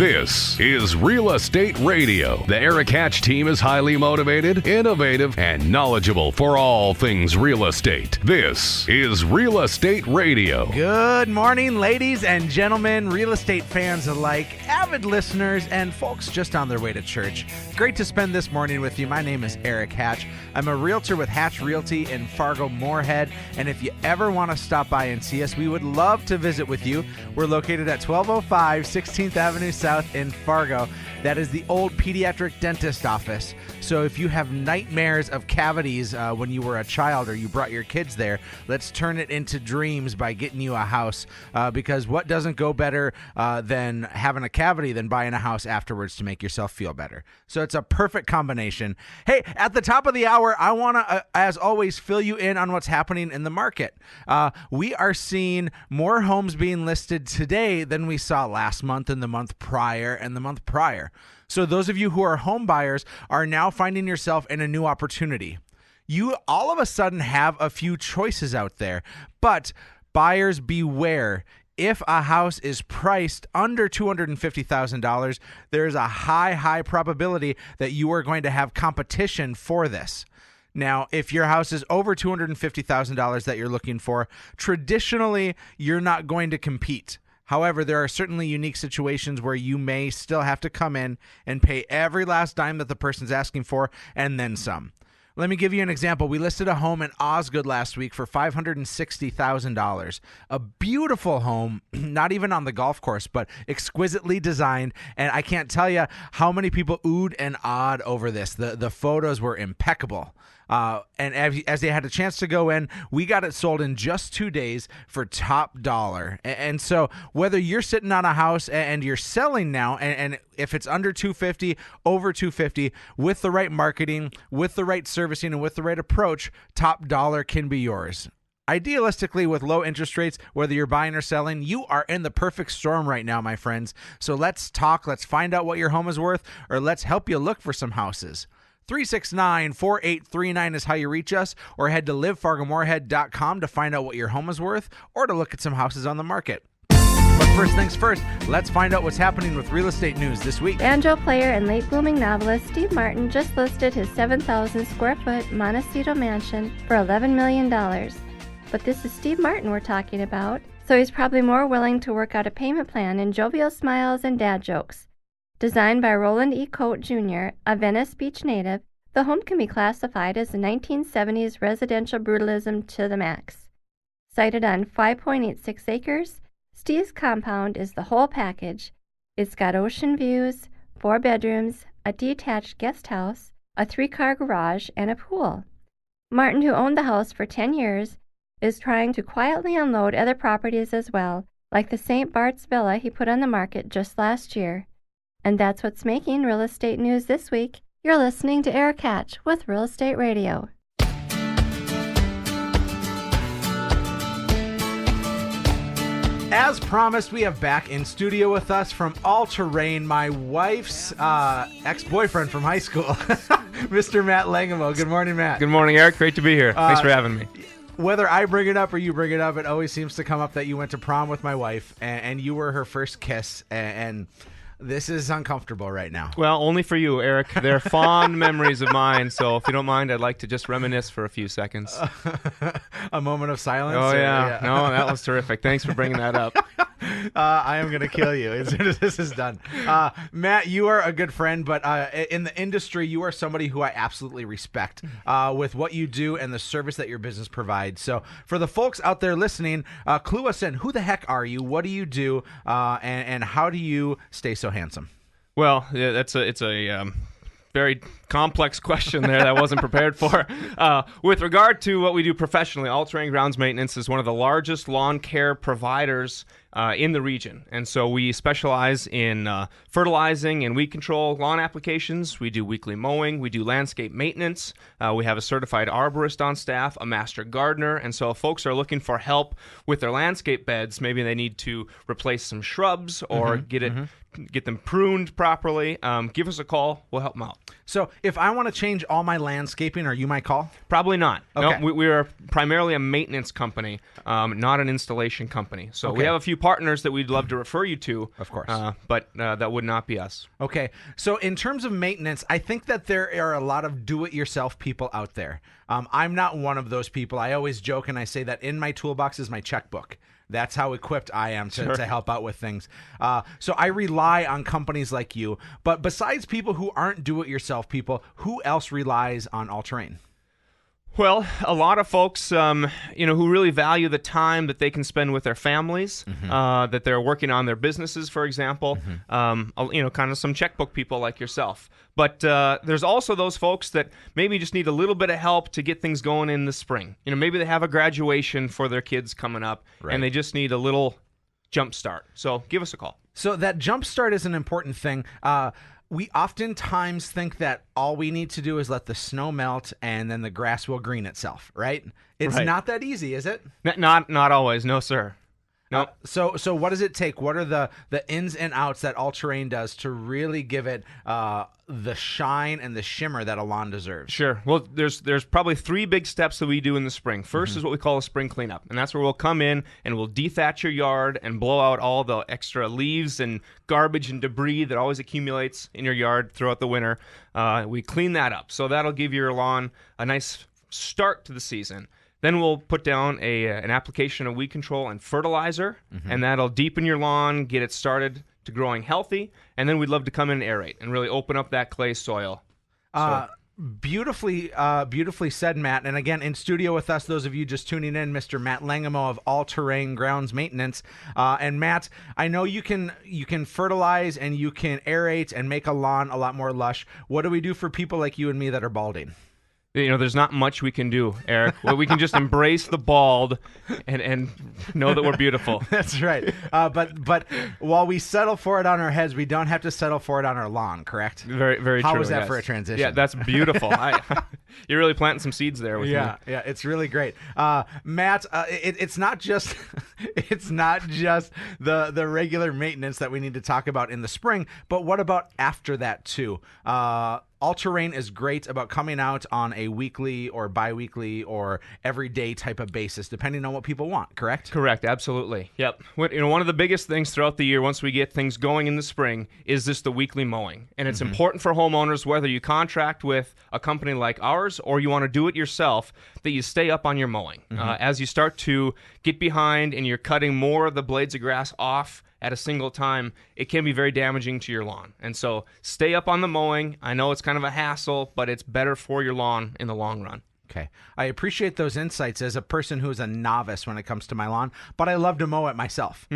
This is Real Estate Radio. The Erik Hatch team is highly motivated, innovative, and knowledgeable for all things real estate. This is Real Estate Radio. Good morning, ladies and gentlemen, real estate fans alike, avid listeners, and folks just on their way to church. Great to spend this morning with you. My name is Erik Hatch. I'm a realtor with Hatch Realty in Fargo-Moorhead, and if you ever want to stop by and see us, we would love to visit with you. We're located at 1205 16th Avenue South in Fargo. That is the old pediatric dentist office. So if you have nightmares of cavities when you were a child or you brought your kids there, let's turn it into dreams by getting you a house, because what doesn't go better than having a cavity than buying a house afterwards to make yourself feel better. So it's a perfect combination. Hey, at the top of the hour, I want to, as always, fill you in on what's happening in the market. We are seeing more homes being listed today than we saw last month and the month prior and the month prior. So those of you who are home buyers are now finding yourself in a new opportunity. You all of a sudden have a few choices out there, but buyers beware. If a house is priced under $250,000, there is a high probability that you are going to have competition for this. Now, if your house is over $250,000 that you're looking for, traditionally, you're not going to compete. However, there are certainly unique situations where you may still have to come in and pay every last dime that the person's asking for and then some. Let me give you an example. We listed a home in Osgood last week for $560,000. A beautiful home, not even on the golf course, but exquisitely designed. And I can't tell you how many people oohed and awed over this. The photos were impeccable. And as they had a chance to go in, we got it sold in just 2 days for top dollar. And so whether you're sitting on a house and you're selling now, and if it's under 250, over 250, with the right marketing, with the right servicing, and with the right approach, top dollar can be yours. Idealistically, with low interest rates, whether you're buying or selling, you are in the perfect storm right now, my friends. So let's talk. Let's find out what your home is worth, or let's help you look for some houses. 369-4839 is how you reach us, or head to livefargomoorhead.com to find out what your home is worth, or to look at some houses on the market. But first things first, let's find out what's happening with real estate news this week. Banjo player and late-blooming novelist Steve Martin just listed his 7,000 square foot Montecito mansion for $11 million. But this is Steve Martin we're talking about, so he's probably more willing to work out a payment plan in jovial smiles and dad jokes. Designed by Roland E. Coate Jr., a Venice Beach native, the home can be classified as a 1970s residential brutalism to the max. Sited on 5.86 acres, Steve's compound is the whole package. It's got ocean views, 4 bedrooms, a detached guest house, a 3-car garage, and a pool. Martin, who owned the house for 10 years, is trying to quietly unload other properties as well, like the St. Bart's Villa he put on the market just last year. And that's what's making real estate news this week. You're listening to Erik Hatch with Real Estate Radio. As promised, we have back in studio with us from All Terrain, my wife's ex-boyfriend from high school, Mr. Matt Langemo. Good morning, Matt. Good morning, Erik. Great to be here. Thanks for having me. Whether I bring it up or you bring it up, it always seems to come up that you went to prom with my wife, and you were her first kiss, and this is uncomfortable right now. Well, only for you, Erik. They're fond memories of mine, so if you don't mind, I'd like to just reminisce for a few seconds. A moment of silence? Oh, yeah. No, that was terrific. Thanks for bringing that up. I am going to kill you as soon as this is done. Matt, you are a good friend, but in the industry, you are somebody who I absolutely respect with what you do and the service that your business provides. So for the folks out there listening, clue us in. Who the heck are you? What do you do? And how do you stay so handsome? Well, yeah, it's a very complex question there that I wasn't prepared for. With regard to what we do professionally, All Terrain Grounds Maintenance is one of the largest lawn care providers in the region. And so we specialize in fertilizing and weed control lawn applications. We do weekly mowing. We do landscape maintenance. We have a certified arborist on staff, a master gardener. And so if folks are looking for help with their landscape beds, maybe they need to replace some shrubs or get them pruned properly, give us a call. We'll help them out. So if I want to change all my landscaping, are you my call? Probably not. Okay. No, we are primarily a maintenance company, not an installation company. So we have a few partners that we'd love to refer you to. Of course. But that would not be us. Okay. So in terms of maintenance, I think that there are a lot of do-it-yourself people out there. I'm not one of those people. I always joke and I say that in my toolbox is my checkbook. That's how equipped I am to help out with things. So I rely on companies like you. But besides people who aren't do-it-yourself people, who else relies on all-terrain? Well, a lot of folks, who really value the time that they can spend with their families, that they're working on their businesses, for example, kind of some checkbook people like yourself. But there's also those folks that maybe just need a little bit of help to get things going in the spring. Maybe they have a graduation for their kids coming up, and they just need a little jump start. So give us a call. So that jump start is an important thing. We oftentimes think that all we need to do is let the snow melt and then the grass will green itself, right? It's not that easy, is it? Not always. No, sir. No. So what does it take? What are the ins and outs that all-terrain does to really give it the shine and the shimmer that a lawn deserves? Sure. Well, there's probably 3 big steps that we do in the spring. First is what we call a spring cleanup, and that's where we'll come in and we'll dethatch your yard and blow out all the extra leaves and garbage and debris that always accumulates in your yard throughout the winter. We clean that up, so that'll give your lawn a nice start to the season. Then we'll put down an application of weed control and fertilizer, and that'll deepen your lawn, get it started to growing healthy, and then we'd love to come in and aerate and really open up that clay soil. Beautifully said, Matt. And again, in studio with us, those of you just tuning in, Mr. Matt Langemo of All Terrain Grounds Maintenance. And Matt, I know you can fertilize and you can aerate and make a lawn a lot more lush. What do we do for people like you and me that are balding? There's not much we can do, Eric. Well, we can just embrace the bald and know that we're beautiful. That's right. But while we settle for it on our heads, we don't have to settle for it on our lawn, correct? Very, very true. How was that for a transition? Yeah, that's beautiful. You're really planting some seeds there with me. Yeah, it's really great. Matt, it's not just the regular maintenance that we need to talk about in the spring, but what about after that too? All-terrain is great about coming out on a weekly or bi-weekly or everyday type of basis, depending on what people want, correct? Correct, absolutely. Yep. One of the biggest things throughout the year, once we get things going in the spring, is just the weekly mowing. And it's important for homeowners, whether you contract with a company like ours or you want to do it yourself, that you stay up on your mowing. As you start to get behind and you're cutting more of the blades of grass off at a single time, it can be very damaging to your lawn. And so stay up on the mowing. I know it's kind of a hassle, but it's better for your lawn in the long run. Okay. I appreciate those insights as a person who is a novice when it comes to my lawn, but I love to mow it myself.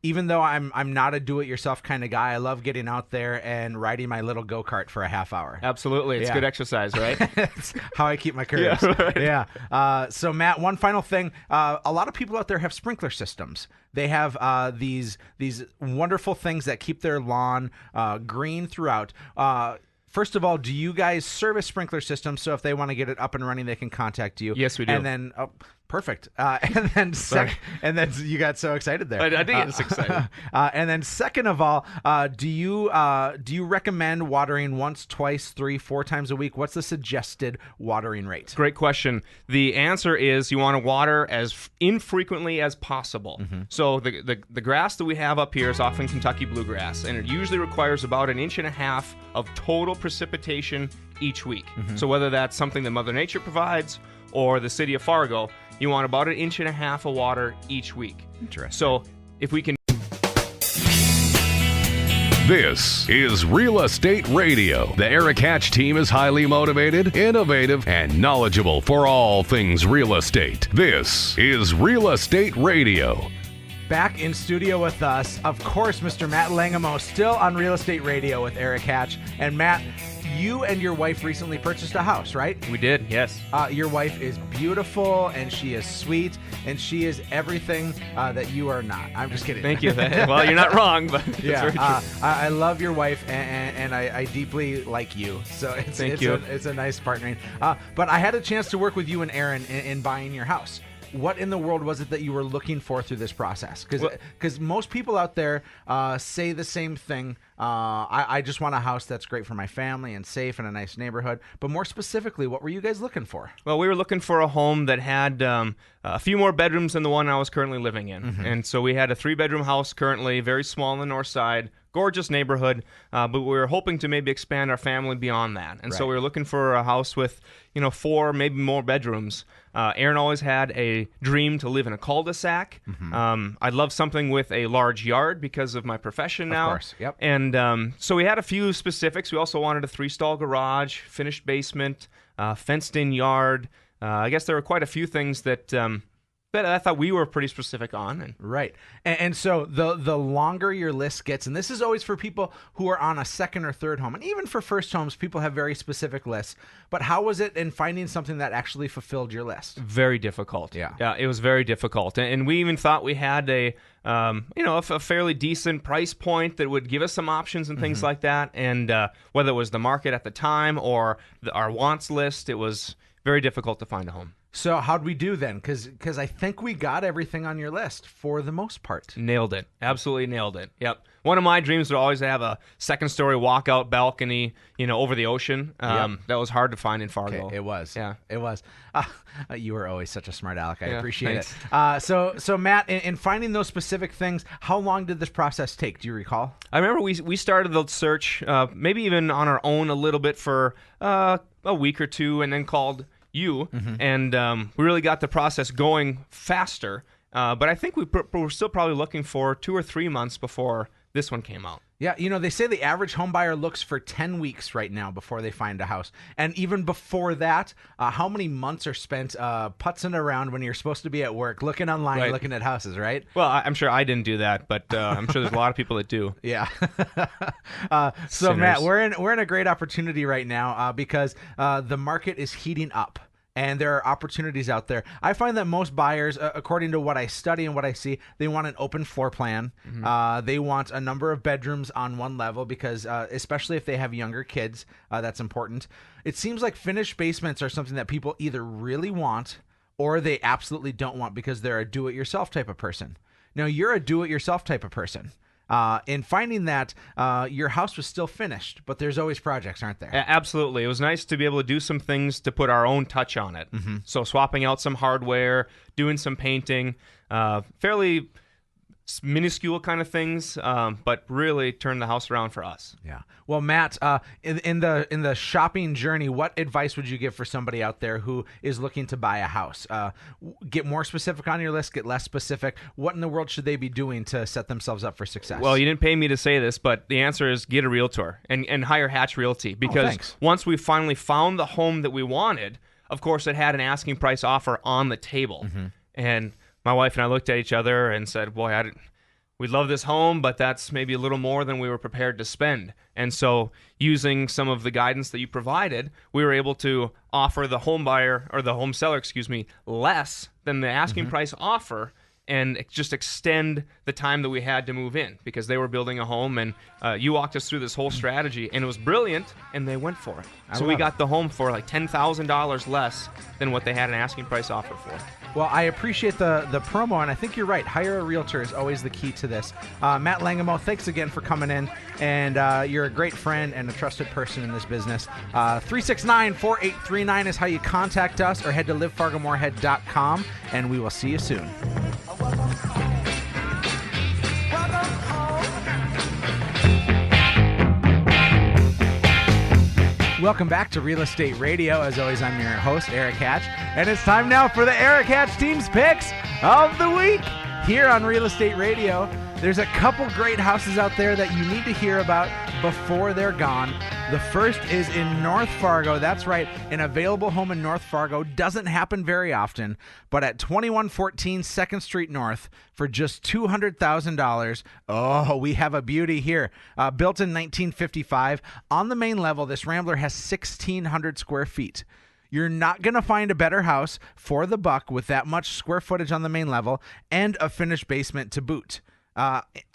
Even though I'm not a do-it-yourself kind of guy, I love getting out there and riding my little go-kart for a half hour. Absolutely. It's good exercise, right? It's how I keep my curves. So, Matt, one final thing. A lot of people out there have sprinkler systems. They have these wonderful things that keep their lawn green throughout. First of all, do you guys service sprinkler systems? So if they want to get it up and running, they can contact you. Yes, we do. And then, perfect. And then you got so excited there. I did get excited. And then second of all, do you recommend watering once, twice, 3, 4 times a week? What's the suggested watering rate? Great question. The answer is you want to water as infrequently as possible. So the grass that we have up here is often Kentucky bluegrass, and it usually requires about 1.5 inches of total precipitation each week. So whether that's something that Mother Nature provides or the city of Fargo, you want about 1.5 inches of water each week. Interesting. So if we can... This is Real Estate Radio. The Erik Hatch team is highly motivated, innovative, and knowledgeable for all things real estate. This is Real Estate Radio. Back in studio with us, of course, Mr. Matt Langemo, still on Real Estate Radio with Erik Hatch. And Matt, you and your wife recently purchased a house, right? We did, yes. Your wife is beautiful, and she is sweet, and she is everything that you are not. I'm just kidding. Thank you. Well, you're not wrong, but it's very true. I love your wife, and I deeply like you. So it's a nice partnering. But I had a chance to work with you and Aaron in buying your house. What in the world was it that you were looking for through this process? Because most people out there say the same thing. I just want a house that's great for my family and safe in a nice neighborhood. But more specifically, what were you guys looking for? Well, we were looking for a home that had a few more bedrooms than the one I was currently living in. And so we had a 3-bedroom house currently, very small on the north side, gorgeous neighborhood, but we were hoping to maybe expand our family beyond that. And so we were looking for a house with, 4, maybe more bedrooms. Aaron always had a dream to live in a cul-de-sac. I'd love something with a large yard because of my profession now. Of course, yep. And so we had a few specifics. We also wanted a 3-stall garage, finished basement, fenced-in yard. I guess there were quite a few things that I thought we were pretty specific on. Right. And so the longer your list gets, and this is always for people who are on a second or third home, and even for first homes, people have very specific lists. But how was it in finding something that actually fulfilled your list? Very difficult. Yeah, it was very difficult. And we even thought we had a fairly decent price point that would give us some options and things like that. And whether it was the market at the time or our wants list, it was very difficult to find a home. So how'd we do then? Because I think we got everything on your list for the most part. Nailed it. Absolutely nailed it. Yep. One of my dreams would always have a second-story walkout balcony, over the ocean. That was hard to find in Fargo. Okay, it was. Yeah. It was. You were always such a smart aleck. I appreciate thanks. it. So Matt, in finding those specific things, how long did this process take? Do you recall? I remember we started the search, maybe even on our own a little bit for a week or two, and then called you, and we really got the process going faster. But I think we're still probably looking for 2 or 3 months before this one came out. Yeah, they say the average home buyer looks for 10 weeks right now before they find a house. And even before that, how many months are spent putzing around when you're supposed to be at work, looking online, looking at houses, right? Well, I'm sure I didn't do that, but I'm sure there's a lot of people that do. Yeah. So Matt, we're in a great opportunity right now because the market is heating up. And there are opportunities out there. I find that most buyers, according to what I study and what I see, they want an open floor plan. They want a number of bedrooms on one level because, especially if they have younger kids, that's important. It seems like finished basements are something that people either really want or they absolutely don't want because they're a do-it-yourself type of person. Now, you're a do-it-yourself type of person. In finding that your house was still finished, but there's always projects, aren't there? Absolutely. It was nice to be able to do some things to put our own touch on it. So swapping out some hardware, doing some painting, fairly minuscule kind of things, but really turned the house around for us. Yeah. Well, Matt, in the shopping journey, what advice would you give for somebody out there who is looking to buy a house? Get more specific on your list, get less specific. What in the world should they be doing to set themselves up for success? Well, you didn't pay me to say this, but the answer is get a realtor and hire Hatch Realty because once we finally found the home that we wanted, of course, it had an asking price offer on the table. And my wife and I looked at each other and said, boy, we love this home, but that's maybe a little more than we were prepared to spend. And so using some of the guidance that you provided, we were able to offer the home buyer, or the home seller, less than the asking price offer and just extend the time that we had to move in because they were building a home. And you walked us through this whole strategy, and it was brilliant, and they went for it. So we got the home for like $10,000 less than what they had an asking price offer for. Well, I appreciate the promo, and I think you're right. Hire a realtor is always the key to this. Matt Langemo, thanks again for coming in, and you're a great friend and a trusted person in this business. 369-4839 is how you contact us, or head to livefargomoorhead.com, and we will see you soon. Welcome back to Real Estate Radio. As always, I'm your host, Erik Hatch, and it's time now for the Erik Hatch Team's Picks of the Week here on Real Estate Radio. There's a couple great houses out there that you need to hear about before they're gone. The first is in North Fargo. That's right, an available home in North Fargo doesn't happen very often, but at 2114 2nd Street North for just $200,000. Oh, we have a beauty here. Built in 1955. On the main level, this Rambler has 1,600 square feet. You're not going to find a better house for the buck with that much square footage on the main level and a finished basement to boot.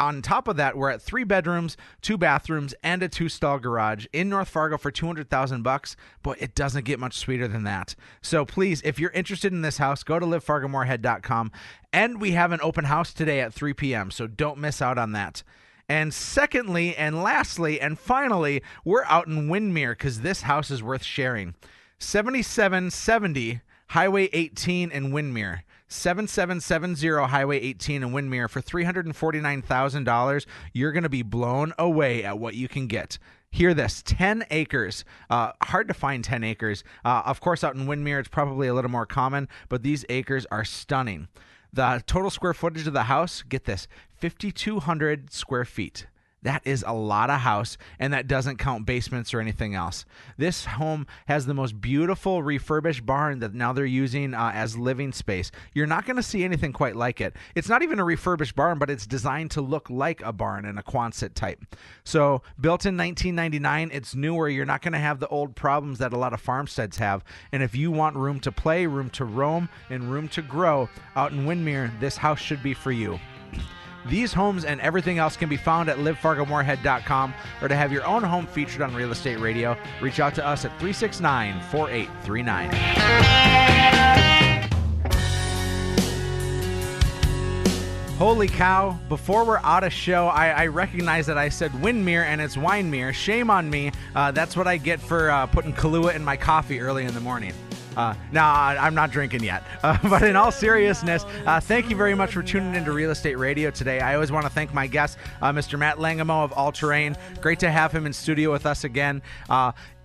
On top of that, we're at 3 bedrooms, 2 bathrooms, and a 2-stall garage in North Fargo for $200,000. But it doesn't get much sweeter than that. So please, if you're interested in this house, go to livefargomoorhead.com. And we have an open house today at 3 p.m., so don't miss out on that. And secondly, and lastly, and finally, we're out in Windermere because this house is worth sharing. 7770 Highway 18 in Windermere. 7770 Highway 18 in Windermere for $349,000. You're going to be blown away at what you can get. Hear this, 10 acres. Hard to find 10 acres. Of course, out in Windermere, it's probably a little more common, but these acres are stunning. The total square footage of the house, get this, 5,200 square feet. That is a lot of house, and that doesn't count basements or anything else. This home has the most beautiful refurbished barn that now they're using as living space. You're not going to see anything quite like it. It's not even a refurbished barn, but it's designed to look like a barn in a Quonset type. So built in 1999, it's newer. You're not going to have the old problems that a lot of farmsteads have. And if you want room to play, room to roam, and room to grow out in Windermere, this house should be for you. These homes and everything else can be found at livefargomoorhead.com, or to have your own home featured on Real Estate Radio, reach out to us at 369-4839. Holy cow, before we're out of show, I recognize that I said Windermere and it's Winemere. Shame on me. That's what I get for putting Kahlua in my coffee early in the morning. No, I'm not drinking yet. But in all seriousness, thank you very much for tuning into Real Estate Radio today. I always want to thank my guest, Mr. Matt Langamo of All Terrain. Great to have him in studio with us again.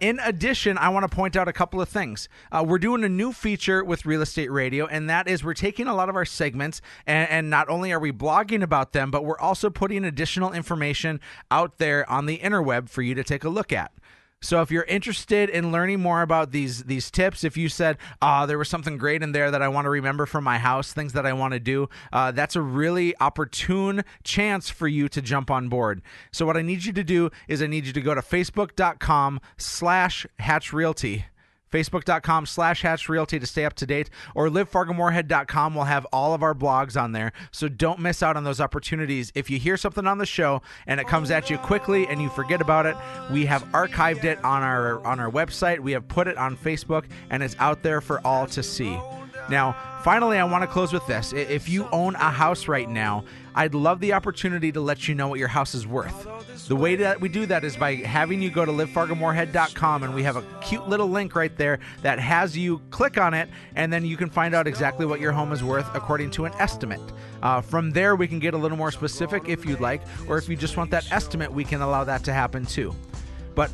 In addition, I want to point out a couple of things. We're doing a new feature with Real Estate Radio, and that is we're taking a lot of our segments, and not only are we blogging about them, but we're also putting additional information out there on the interweb for you to take a look at. So if you're interested in learning more about these tips, if you said, there was something great in there that I want to remember from my house, things that I want to do, that's a really opportune chance for you to jump on board. So what I need you to do is I need you to go to facebook.com/HatchRealty. Facebook.com/HatchRealty to stay up to date, or livefargomoorhead.com will have all of our blogs on there. So don't miss out on those opportunities. If you hear something on the show and it comes at you quickly and you forget about it, we have archived it on our website. We have put it on Facebook, and it's out there for all to see. Now, finally, I want to close with this. If you own a house right now, I'd love the opportunity to let you know what your house is worth. The way that we do that is by having you go to livefargomoorhead.com, and we have a cute little link right there that has you click on it, and then you can find out exactly what your home is worth according to an estimate. From there, we can get a little more specific if you'd like, or if you just want that estimate, we can allow that to happen too. But